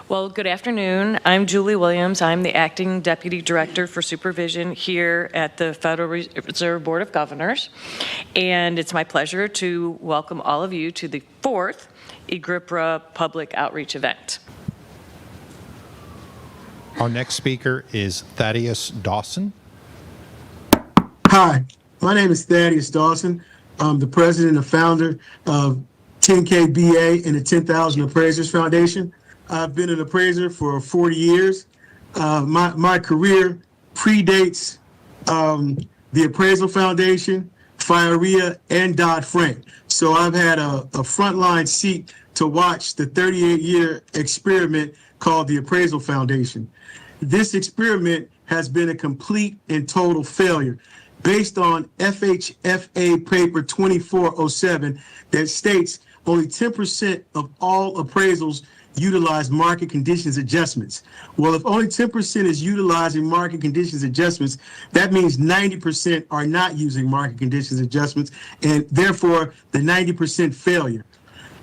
Well, good afternoon. I'm Julie Williams. I'm the Acting Deputy Director for Supervision here at the Federal Reserve Board of Governors. And it's my pleasure to welcome all of you to the fourth EGRIPRA Public Outreach event. Our next speaker is Thaddaus Dawson. Hi, my name is Thaddaus Dawson. I'm the president and founder of 10KBA and the 10,000 Appraisers Foundation. I've been an appraiser for 40 years. My career predates the Appraisal Foundation, FIREA, and Dodd-Frank. So I've had a frontline seat to watch the 38-year experiment called the Appraisal Foundation. This experiment has been a complete and total failure based on FHFA paper 2407 that states only 10% of all appraisals utilize market conditions adjustments. Well, if only 10% is utilizing market conditions adjustments, that means 90% are not using market conditions adjustments, and therefore the 90% failure.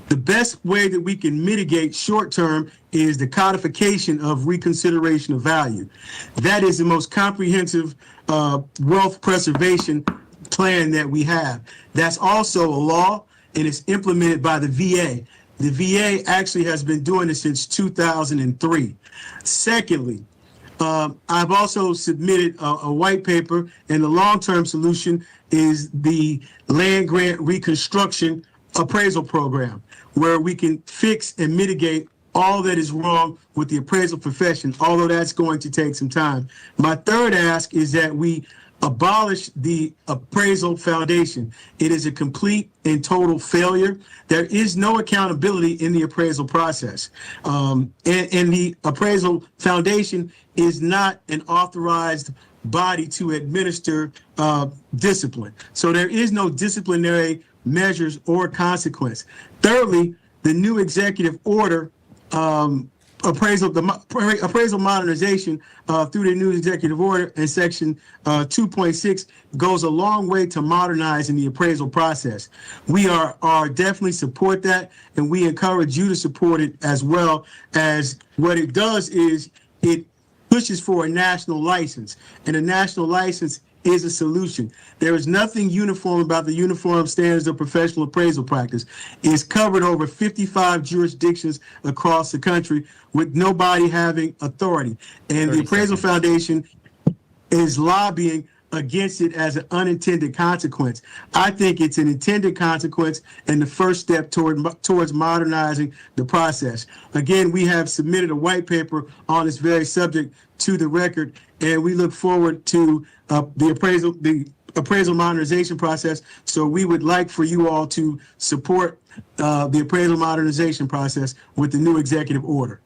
The best way that we can mitigate short term is the codification of reconsideration of value. That is the most comprehensive wealth preservation plan that we have. That's also a law, and it's implemented by the VA. The VA actually has been doing this since 2003. Secondly, I've also submitted a white paper, and the long-term solution is the land grant reconstruction appraisal program, where we can fix and mitigate all that is wrong with the appraisal profession, although that's going to take some time. My third ask is that we abolish the Appraisal Foundation. It is a complete and total failure. There is no accountability in the appraisal process. And the Appraisal Foundation is not an authorized body to administer discipline. So there is no disciplinary measures or consequence. Thirdly, the new executive order, appraisal modernization through the new executive order and section 2.6 goes a long way to modernizing the appraisal process. We are definitely support that, and we encourage you to support it as well. As what it does is it pushes for a national license, and a national license is a solution. There is nothing uniform about the Uniform Standards of Professional Appraisal Practice. It's covered over 55 jurisdictions across the country with nobody having authority. And the Appraisal Foundation is lobbying against it as an unintended consequence. I think it's an intended consequence and the first step towards modernizing the process. Again, we have submitted a white paper on this very subject to the record, and we look forward to the appraisal modernization process. So we would like for you all to support the appraisal modernization process with the new executive order,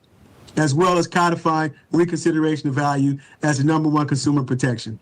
as well as codifying reconsideration of value as the #1 consumer protection.